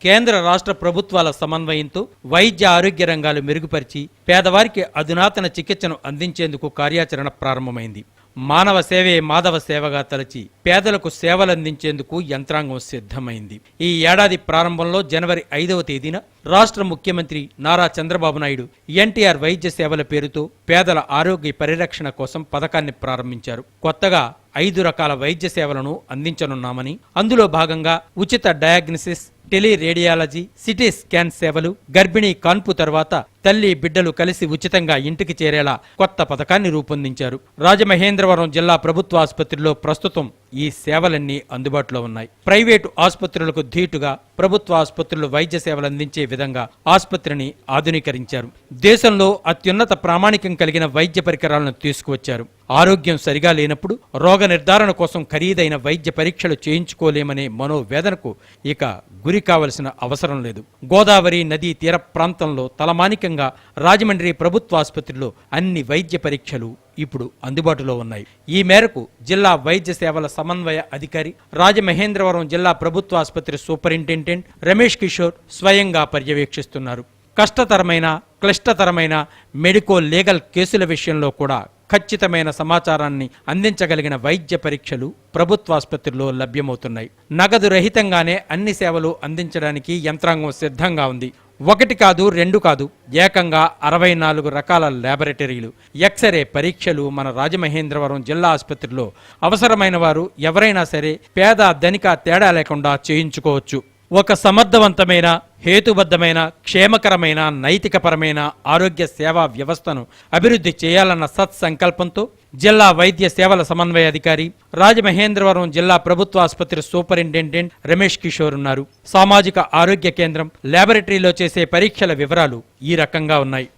కేంద్ర రాష్ట్ర ప్రభుత్వాల సమన్వయంతో వైద్య ఆరోగ్య రంగాలు మెరుగుపరిచి పేదవారికి అధునాతన చికిత్సను అందించేందుకు కార్యాచరణ ప్రారంభమైంది. మానవ సేవే మాధవ సేవగా తలచి పేదలకు సేవలందించేందుకు యంత్రాంగం సిద్ధమైంది. ఈ ఏడాది ప్రారంభంలో జనవరి 5వ తేదీన రాష్ట్ర ముఖ్యమంత్రి నారా చంద్రబాబు నాయుడు ఎన్టీఆర్ వైద్య సేవల పేరుతో పేదల ఆరోగ్య పరిరక్షణ కోసం పథకాన్ని ప్రారంభించారు. కొత్తగా 5 రకాల వైద్య సేవలను అందించనున్నామని, అందులో భాగంగా ఉచిత డయాగ్నోసిస్, టెలిరేడియాలజీ, సిటీ స్కాన్ సేవలు, గర్భిణీ కాన్పు తర్వాత తల్లి బిడ్డలు కలిసి ఉచితంగా ఇంటికి చేరేలా కొత్త పథకాన్ని రూపొందించారు. రాజమహేంద్రవరం జిల్లా ప్రభుత్వ ఆసుపత్రిలో ప్రస్తుతం ఈ సేవలన్నీ అందుబాటులో ఉన్నాయి. ప్రైవేటు ఆసుపత్రులకు ధీటుగా ప్రభుత్వ ఆసుపత్రులు వైద్య సేవలు అందించే విధంగా ఆసుపత్రిని ఆధునీకరించారు. దేశంలో అత్యున్నత ప్రామాణికం కలిగిన వైద్య పరికరాలను తీసుకువచ్చారు. ఆరోగ్యం సరిగా లేనప్పుడు రోగ నిర్ధారణ కోసం ఖరీదైన వైద్య పరీక్షలు చేయించుకోలేమనే మనోవేదనకు ఇక గురి కావలసిన అవసరం లేదు. గోదావరి నదీ తీర ప్రాంతంలో తలమానికంగా రాజమండ్రి ప్రభుత్వ ఆసుపత్రిలో అన్ని వైద్య పరీక్షలు ఇప్పుడు అందుబాటులో ఉన్నాయి. ఈ మేరకు జిల్లా వైద్య సేవల సమన్వయ అధికారి, రాజమహేంద్రవరం జిల్లా ప్రభుత్వ ఆసుపత్రి సూపరింటెండెంట్ రమేష్ కిషోర్ స్వయంగా పర్యవేక్షిస్తున్నారు. కష్టతరమైన, క్లిష్టతరమైన మెడికో లీగల్ కేసుల విషయంలో కూడా ఖచ్చితమైన సమాచారాన్ని అందించగలిగిన వైద్య పరీక్షలు ప్రభుత్వ ఆసుపత్రిలో లభ్యమవుతున్నాయి. నగదు రహితంగానే అన్ని సేవలు అందించడానికి యంత్రాంగం సిద్ధంగా ఉంది. 1 కాదు, 2 కాదు, ఏకంగా 64 రకాల ల్యాబొరేటరీలు, ఎక్స్రే పరీక్షలు మన రాజమహేంద్రవరం జిల్లా ఆసుపత్రిలో అవసరమైన వారు ఎవరైనా సరే పేద ధనిక తేడా లేకుండా చేయించుకోవచ్చు. ఒక సమర్థవంతమైన, హేతుబద్ధమైన, క్షేమకరమైన, నైతికపరమైన ఆరోగ్య సేవా వ్యవస్థను అభివృద్ధి చేయాలన్న సత్సంకల్పంతో జిల్లా వైద్య సేవల సమన్వయ అధికారి, రాజమహేంద్రవరం జిల్లా ప్రభుత్వ ఆసుపత్రి సూపరింటెండెంట్ రమేష్ కిషోర్ ఉన్నారు. సామాజిక ఆరోగ్య కేంద్రం, ల్యాబొరేటరీలో చేసే పరీక్షల వివరాలు ఈ రకంగా ఉన్నాయి.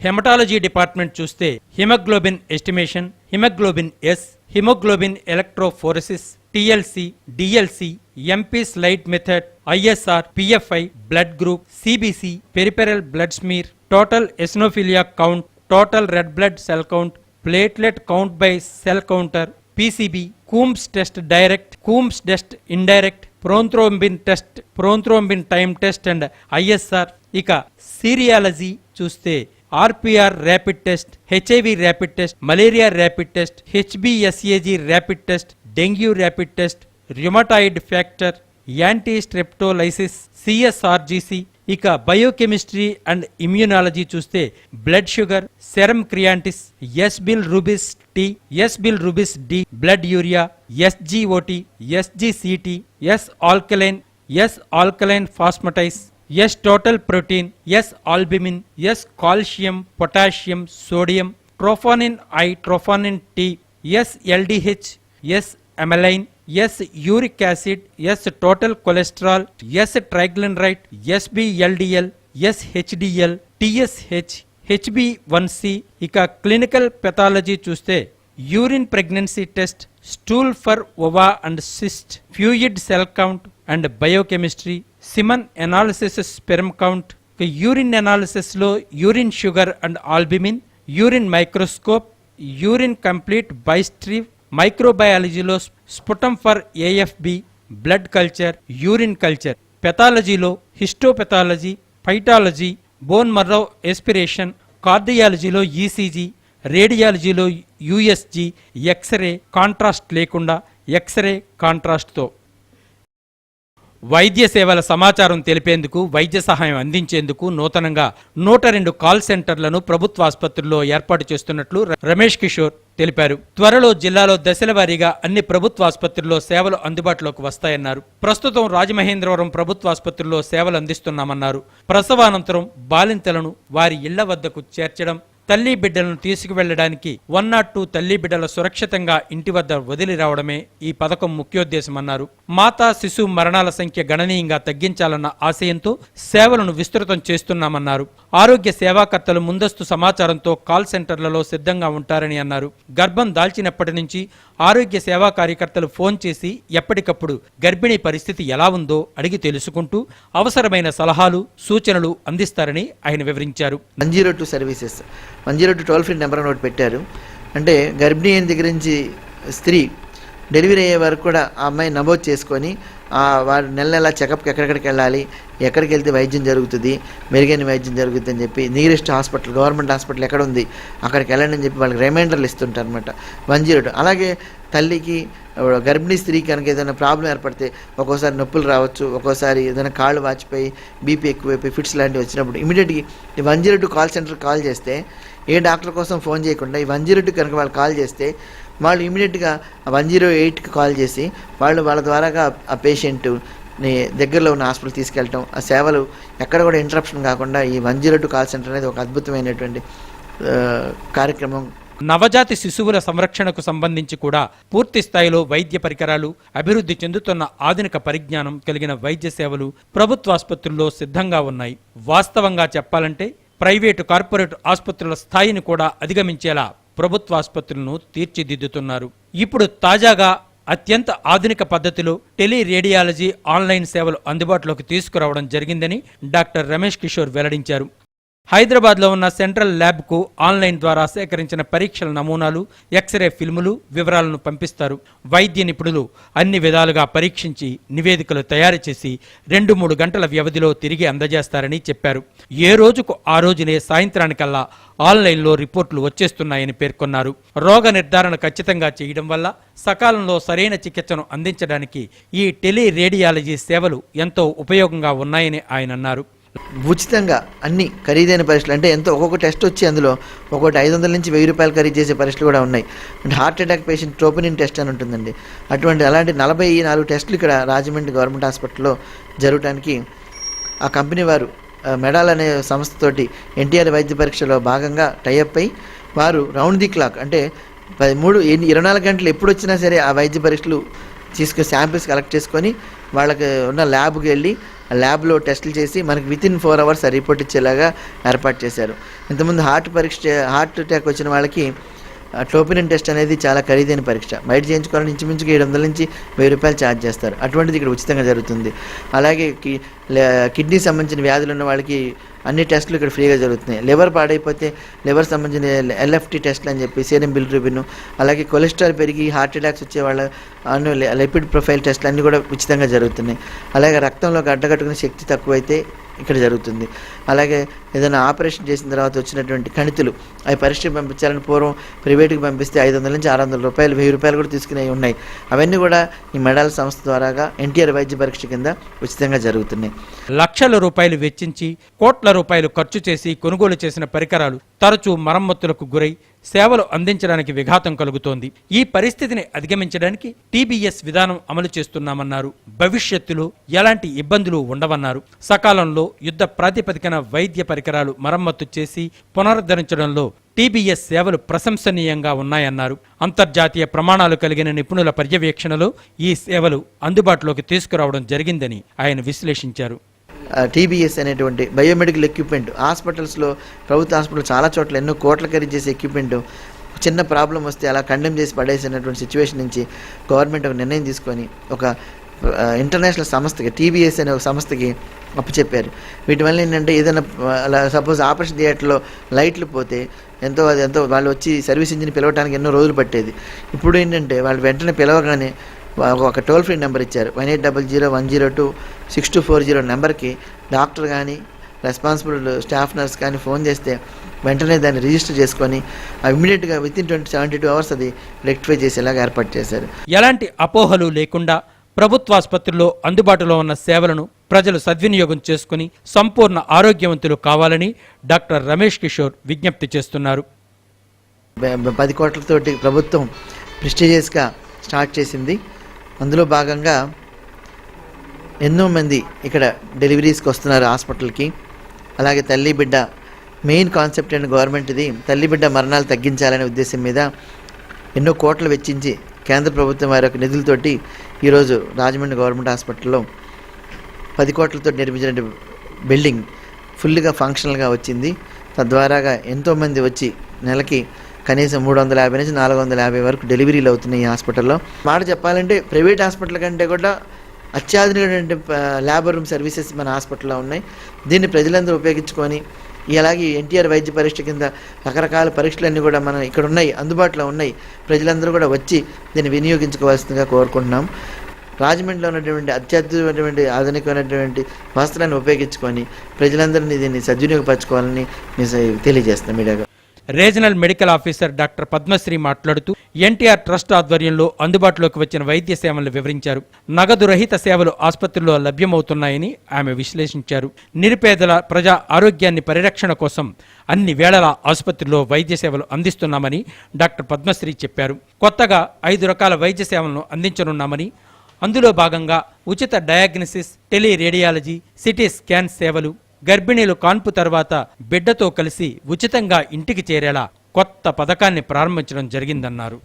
హెమటాలజీ డిపార్ట్మెంట్ చూస్తే haemoglobin estimation, haemoglobin S, haemoglobin electrophoresis, TLC, DLC, MP slide method, ISR, PFI, blood group, CBC, peripheral blood smear, total eosinophilia count, total red blood cell count, platelet count by cell counter, PCB, Coombs test direct, Coombs test indirect, prothrombin test, prothrombin time test and ISR. ఇక serology చూస్తే RPR rapid test, HIV rapid test, malaria rapid test, హెచ్బిఎస్ఏజీ rapid test, dengue rapid test, rheumatoid factor, anti streptolysin, CSRGC. ఇక biochemistry and immunology చూస్తే blood sugar, serum creatinine, S bilirubin T, S bilirubin D, blood urea, SGOT, SGCT, S alkaline phosphatase, S total protein, S albumin, S calcium, potassium, sodium, troponin I, troponin T, S LDH, S amylase, S uric acid, S total cholesterol, S triglyceride, S VLDL, S HDL, TSH, హెచ్బి1సి. ఇక clinical pathology చూస్తే urine pregnancy test, stool for ova and cyst, fluid cell count and biochemistry, semen analysis sperm count. Urine analysis లో urine sugar and albumin, urine microscope, urine complete బైస్ట్రీవ్, మైక్రోబయాలజీలో sputum for AFB, blood culture, urine culture. పెథాలజీలో histopathology, పైటాలజీ, bone marrow aspiration, కార్డియాలజీలో ECG, రేడియాలజీలో USG, x-ray contrast లేకుండా, x-ray కాంట్రాస్ట్తో. వైద్య సేవల సమాచారం తెలిపేందుకు, వైద్య సహాయం అందించేందుకు నూతనంగా 102 కాల్ సెంటర్లను ప్రభుత్వ ఆసుపత్రుల్లో ఏర్పాటు చేస్తున్నట్లు రమేష్ కిషోర్ తెలిపారు. త్వరలో జిల్లాలో దశలవారీగా అన్ని ప్రభుత్వ ఆసుపత్రుల్లో సేవలు అందుబాటులోకి వస్తాయన్నారు. ప్రస్తుతం రాజమహేంద్రవరం ప్రభుత్వ ఆసుపత్రుల్లో సేవలు అందిస్తున్నామన్నారు. ప్రసవానంతరం బాలింతలను వారి ఇళ్ల వద్దకు చేర్చడం, తల్లి బిడ్డలను తీసుకువెళ్లడానికి 102 తల్లి బిడ్డల సురక్షితంగా ఇంటి వద్ద వదిలి రావడమే ఈ పథకం ముఖ్యోద్దేశమన్నారు. మాతా శిశు మరణాల సంఖ్య గణనీయంగా తగ్గించాలన్న ఆశయంతో సేవలను విస్తృతం చేస్తున్నామన్నారు. ఆరోగ్య సేవాకర్తలు ముందస్తు సమాచారంతో కాల్ సెంటర్లలో సిద్ధంగా ఉంటారని అన్నారు. గర్భం దాల్చినప్పటి నుంచి ఆరోగ్య సేవా కార్యకర్తలు ఫోన్ చేసి ఎప్పటికప్పుడు గర్భిణీ పరిస్థితి ఎలా ఉందో అడిగి తెలుసుకుంటూ అవసరమైన సలహాలు, సూచనలు అందిస్తారని ఆయన వివరించారు. 102 సర్వీసెస్, 102 టోల్ ఫ్రీ నెంబర్ ఒకటి పెట్టారు. అంటే గర్భిణీ అయిన దగ్గర నుంచి స్త్రీ డెలివరీ అయ్యే వరకు కూడా ఆ అమ్మాయి నమోదు చేసుకొని వారు నెల నెల చెకప్కి ఎక్కడికి వెళ్ళాలి, ఎక్కడికి వెళ్తే వైద్యం జరుగుతుంది, మెరుగైన వైద్యం జరుగుతుంది అని చెప్పి నియరెస్ట్ హాస్పిటల్, గవర్నమెంట్ హాస్పిటల్ ఎక్కడ ఉంది అక్కడికి వెళ్ళండి అని చెప్పి వాళ్ళకి రిమైండర్లు ఇస్తుంటారు అనమాట 102. అలాగే తల్లికి, గర్భిణీ స్త్రీకి కనుక ఏదైనా ప్రాబ్లం ఏర్పడితే ఒక్కోసారి నొప్పులు రావచ్చు, ఒక్కోసారి ఏదైనా కాళ్ళు వాచిపోయి బీపీ ఎక్కువైపోయి ఫిట్స్ లాంటివి వచ్చినప్పుడు ఇమీడియట్గా ఈ 102 కాల్ సెంటర్ కాల్ చేస్తే, ఏ డాక్టర్ కోసం ఫోన్ చేయకుండా ఈ 102 కనుక వాళ్ళు కాల్ చేస్తే వాళ్ళు ఇమీడియట్గా 108కి కాల్ చేసి వాళ్ళ ద్వారాగా ఆ పేషెంట్ని దగ్గరలో ఉన్న హాస్పిటల్ తీసుకెళ్ళటం, ఆ సేవలు ఎక్కడ కూడా ఇంటరప్షన్ కాకుండా ఈ 102 కాల్ సెంటర్ అనేది ఒక అద్భుతమైనటువంటి కార్యక్రమం. నవజాతి శిశువుల సంరక్షణకు సంబంధించి కూడా పూర్తి స్థాయిలో వైద్య పరికరాలు, అభివృద్ధి చెందుతున్న ఆధునిక పరిజ్ఞానం కలిగిన వైద్య సేవలు ప్రభుత్వాసుపత్రుల్లో సిద్ధంగా ఉన్నాయి. వాస్తవంగా చెప్పాలంటే ప్రైవేటు, కార్పొరేట్ ఆసుపత్రుల స్థాయిని కూడా అధిగమించేలా ప్రభుత్వాసుపత్రులను తీర్చిదిద్దుతున్నారు. ఇప్పుడు తాజాగా అత్యంత ఆధునిక పద్ధతిలో టెలిరేడియాలజీ ఆన్లైన్ సేవలు అందుబాటులోకి తీసుకురావడం జరిగిందని డాక్టర్ రమేష్ కిషోర్ వెల్లడించారు. హైదరాబాద్లో ఉన్న సెంట్రల్ ల్యాబ్కు ఆన్లైన్ ద్వారా సేకరించిన పరీక్షల నమూనాలు, ఎక్స్రే ఫిల్ములు వివరాలను పంపిస్తారు. వైద్య నిపుణులు అన్ని విధాలుగా పరీక్షించి నివేదికలు తయారు చేసి 2-3 గంటల వ్యవధిలో తిరిగి అందజేస్తారని చెప్పారు. ఏ రోజుకు ఆ రోజునే సాయంత్రానికల్లా ఆన్లైన్లో రిపోర్టులు వచ్చేస్తున్నాయని పేర్కొన్నారు. రోగ నిర్ధారణ ఖచ్చితంగా చేయడం వల్ల సకాలంలో సరైన చికిత్సను అందించడానికి ఈ టెలిరేడియాలజీ సేవలు ఎంతో ఉపయోగంగా ఉన్నాయని ఆయన అన్నారు. ఉచితంగా అన్ని ఖరీదైన పరీక్షలు, అంటే ఎంతో ఒక్కొక్క టెస్ట్ వచ్చి అందులో ఒక్కొక్కటి 500 నుంచి 1000 రూపాయలు ఖరీదు చేసే పరీక్షలు కూడా ఉన్నాయి. అంటే heart attack patient troponin test అని ఉంటుందండి. అలాంటి 44 టెస్టులు ఇక్కడ రాజమండ్రి గవర్నమెంట్ హాస్పిటల్లో జరగడానికి ఆ కంపెనీ వారు మెడాల్ అనే సంస్థతోటి ఎన్టీఆర్ వైద్య పరీక్షలో భాగంగా టైఅప్ అయి వారు రౌండ్ ది క్లాక్, అంటే 24 గంటలు ఎప్పుడు వచ్చినా సరే ఆ వైద్య పరీక్షలు తీసుకుని శాంపిల్స్ కలెక్ట్ చేసుకొని వాళ్ళకి ఉన్న ల్యాబ్కి వెళ్ళి ఆ ల్యాబ్లో టెస్టులు చేసి మనకి వితిన్ 4 hours ఆ రిపోర్ట్ ఇచ్చేలాగా ఏర్పాటు చేశారు. ఇంతకుముందు హార్ట్ అటాక్ వచ్చిన వాళ్ళకి ట్రోపోనిన్ టెస్ట్ అనేది చాలా ఖరీదైన పరీక్ష. బయట చేయించుకోవాలని ఇంచుమించుగా 700 నుంచి 1000 రూపాయలు ఛార్జ్ చేస్తారు. అటువంటిది ఇక్కడ ఉచితంగా జరుగుతుంది. అలాగే కిడ్నీ సంబంధించిన వ్యాధులు ఉన్న వాళ్ళకి అన్ని టెస్టులు ఇక్కడ ఫ్రీగా జరుగుతున్నాయి. లివర్ పాడైపోతే లివర్ సంబంధించిన LFT టెస్టులు అని చెప్పి, సీరం బిలిరూబిన్, అలాగే కొలెస్ట్రాల్ పెరిగి హార్ట్ అటాక్స్ వచ్చే వాళ్ళ లిపిడ్ ప్రొఫైల్ టెస్టులు అన్నీ కూడా ఉచితంగా జరుగుతున్నాయి. అలాగే రక్తంలో గడ్డగట్టుకునే శక్తి తక్కువైతే ఇక్కడ జరుగుతుంది. అలాగే ఏదైనా ఆపరేషన్ చేసిన తర్వాత వచ్చినటువంటి కణితులు అవి పరీక్ష పంపించాలని పూర్వం ప్రైవేట్కి పంపిస్తే 500 నుంచి 600 రూపాయలు, 1000 రూపాయలు కూడా తీసుకునేవి ఉన్నాయి. అవన్నీ కూడా ఈ మెడాల్ సంస్థ ద్వారాగా ఎన్టీఆర్ వైద్య పరీక్ష కింద ఉచితంగా జరుగుతున్నాయి. లక్షల రూపాయలు వెచ్చించి కోట్ల రూపాయలు ఖర్చు చేసి కొనుగోలు చేసిన పరికరాలు తరచూ మరమ్మతులకు గురై సేవలు అందించడానికి విఘాతం కలుగుతోంది. ఈ పరిస్థితిని అధిగమించడానికి TBS విధానం అమలు చేస్తున్నామన్నారు. భవిష్యత్తులో ఎలాంటి ఇబ్బందులు ఉండవన్నారు. సకాలంలో యుద్ధ ప్రాతిపదికన వైద్య పరికరాలు మరమ్మతు చేసి పునరుద్ధరించడంలో TBS సేవలు ప్రశంసనీయంగా ఉన్నాయన్నారు. అంతర్జాతీయ ప్రమాణాలు కలిగిన నిపుణుల పర్యవేక్షణలో ఈ సేవలు అందుబాటులోకి తీసుకురావడం జరిగిందని ఆయన విశ్లేషించారు. TBS అనేటువంటి బయోమెడికల్ ఎక్విప్మెంట్ హాస్పిటల్స్లో, ప్రభుత్వ హాస్పిటల్ చాలా చోట్ల ఎన్నో కోట్ల ఖరీదు చేసే ఎక్విప్మెంట్ చిన్న ప్రాబ్లం వస్తే అలా కండెమ్ చేసి పడేసినటువంటి సిచ్యువేషన్ నుంచి గవర్నమెంట్ ఒక నిర్ణయం తీసుకొని ఒక ఇంటర్నేషనల్ సంస్థకి, TBS అనే ఒక సంస్థకి అప్పచెప్పారు. వీటి వల్ల ఏంటంటే ఏదైనా అలా సపోజ్ ఆపరేషన్ థియేటర్లో లైట్లు పోతే ఎంతో వాళ్ళు వచ్చి సర్వీస్ ఇంజిన్ పిలవడానికి ఎన్నో రోజులు పట్టేది. ఇప్పుడు ఏంటంటే వాళ్ళు వెంటనే పిలవగానే ఒక టోల్ ఫ్రీ నెంబర్ ఇచ్చారు. 1800-102-6240 నెంబర్కి డాక్టర్ కానీ రెస్పాన్సిబుల్ స్టాఫ్ నర్స్ కానీ ఫోన్ చేస్తే వెంటనే దాన్ని రిజిస్టర్ చేసుకొని ఇమ్మీడియట్గా వితిన్ 72 hours అది రెక్టిఫై చేసేలాగా ఏర్పాటు చేశారు. ఎలాంటి అపోహలు లేకుండా ప్రభుత్వాసుపత్రుల్లో అందుబాటులో ఉన్న సేవలను ప్రజలు సద్వినియోగం చేసుకుని సంపూర్ణ ఆరోగ్యవంతులు కావాలని డాక్టర్ రమేష్ కిషోర్ విజ్ఞప్తి చేస్తున్నారు. 10 కోట్లతోటి ప్రభుత్వం ప్రెస్టీజియస్గా స్టార్ట్ చేసింది. అందులో భాగంగా ఎన్నో మంది ఇక్కడ డెలివరీస్కి వస్తున్నారు హాస్పిటల్కి. అలాగే తల్లి బిడ్డ మెయిన్ కాన్సెప్ట్ అండ్ గవర్నమెంట్ ఇది తల్లి బిడ్డ మరణాలు తగ్గించాలనే ఉద్దేశం మీద ఎన్నో కోట్లు వెచ్చించి కేంద్ర ప్రభుత్వం వారి యొక్క నిధులతోటి ఈరోజు రాజమండ్రి గవర్నమెంట్ హాస్పిటల్లో 10 కోట్లతో నిర్మించిన బిల్డింగ్ ఫుల్గా ఫంక్షనల్గా వచ్చింది. తద్వారాగా ఎంతోమంది వచ్చి నెలకి కనీసం 350 నుంచి 450 వరకు డెలివరీలు అవుతున్నాయి ఈ హాస్పిటల్లో. మాట చెప్పాలంటే ప్రైవేట్ హాస్పిటల్ కంటే కూడా అత్యాధునిక ల్యాబ్ రూమ్ సర్వీసెస్ మన హాస్పిటల్లో ఉన్నాయి. దీన్ని ప్రజలందరూ ఉపయోగించుకొని అలాగే ఎన్టీఆర్ వైద్య పరీక్ష కింద రకరకాల పరీక్షలన్నీ కూడా మనం ఇక్కడ ఉన్నాయి, అందుబాటులో ఉన్నాయి. ప్రజలందరూ కూడా వచ్చి దీన్ని వినియోగించుకోవాల్సిందిగా కోరుకుంటున్నాం. రాజమండ్రిలో ఉన్నటువంటి అత్యద్భుతమైనటువంటి ఆధునికమైనటువంటి వస్త్రాన్ని ఉపయోగించుకొని ప్రజలందరినీ దీన్ని సద్వినియోగపరచుకోవాలని నేను తెలియజేస్తున్నాను మీడియాగా. Regional medical officer doctor Padmasri మాట్లాడుతూ ఎన్టీఆర్ ట్రస్ట్ ఆధ్వర్యంలో అందుబాటులోకి వచ్చిన వైద్య సేవలను వివరించారు. నగదు రహిత సేవలు ఆసుపత్రుల్లో లభ్యమవుతున్నాయని ఆమె విశ్లేషించారు. నిరుపేదల ప్రజా ఆరోగ్యాన్ని పరిరక్షణ కోసం అన్ని వేళలా ఆసుపత్రిలో వైద్య సేవలు అందిస్తున్నామని డాక్టర్ పద్మశ్రీ చెప్పారు. కొత్తగా 5 రకాల వైద్య సేవలను అందించనున్నామని, అందులో భాగంగా ఉచిత డయాగ్నసిస్, టెలిరేడియాలజీ, సిటీ స్కాన్ సేవలు, గర్భిణీలు కాన్పు తర్వాత బిడ్డతో కలిసి ఉచితంగా ఇంటికి చేరేలా కొత్త పథకాన్ని ప్రారంభించడం జరిగిందన్నారు.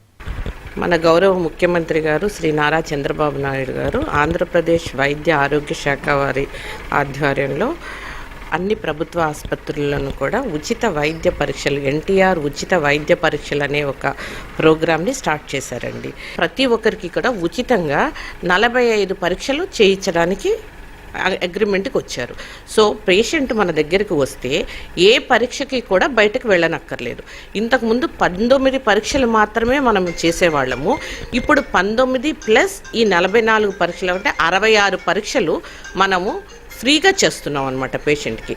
మన గౌరవ ముఖ్యమంత్రి గారు శ్రీ నారా చంద్రబాబు నాయుడు గారు ఆంధ్రప్రదేశ్ వైద్య ఆరోగ్య శాఖ వారి ఆధ్వర్యంలో అన్ని ప్రభుత్వ ఆసుపత్రులను కూడా ఉచిత వైద్య పరీక్షలు, ఎన్టీఆర్ ఉచిత వైద్య పరీక్షలు అనే ఒక ప్రోగ్రామ్ని స్టార్ట్ చేశారండి. ప్రతి ఒక్కరికి కూడా ఉచితంగా 45 పరీక్షలు చేయించడానికి అగ్రిమెంట్కి వచ్చారు. సో పేషెంట్ మన దగ్గరికి వస్తే ఏ పరీక్షకి కూడా బయటకు వెళ్ళనక్కర్లేదు. ఇంతకుముందు 19 పరీక్షలు మాత్రమే మనం చేసేవాళ్ళము. ఇప్పుడు 19 ప్లస్ ఈ 44 పరీక్షలు అంటే 66 పరీక్షలు మనము ఫ్రీగా చేస్తున్నాం అనమాట పేషెంట్కి.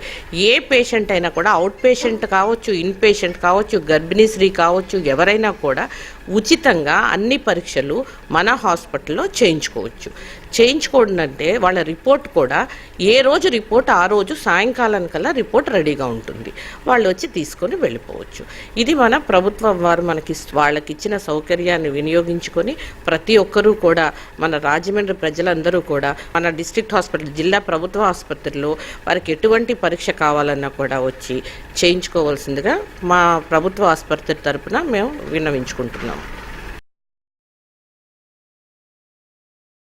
ఏ పేషెంట్ అయినా కూడా, అవుట్ పేషెంట్ కావచ్చు, ఇన్ పేషెంట్ కావచ్చు, గర్భిణీ స్త్రీ కావచ్చు, ఎవరైనా కూడా ఉచితంగా అన్ని పరీక్షలు మన హాస్పిటల్లో చేయించుకోవచ్చు. చేయించుకోవడంటే వాళ్ళ రిపోర్ట్ కూడా ఏ రోజు రిపోర్ట్ ఆ రోజు సాయంకాలానికల్లా రిపోర్ట్ రెడీగా ఉంటుంది. వాళ్ళు వచ్చి తీసుకొని వెళ్ళిపోవచ్చు. ఇది మన ప్రభుత్వం వారు వాళ్ళకి ఇచ్చిన సౌకర్యాన్ని వినియోగించుకొని ప్రతి ఒక్కరూ కూడా, మన రాజమండ్రి ప్రజలందరూ కూడా మన డిస్ట్రిక్ట్ హాస్పిటల్, జిల్లా ప్రభుత్వ ఆసుపత్రిలో వారికి ఎటువంటి పరీక్ష కావాలన్నా కూడా వచ్చి చేయించుకోవాల్సిందిగా మా ప్రభుత్వ ఆసుపత్రి తరపున మేము విన్నవించుకుంటున్నాము.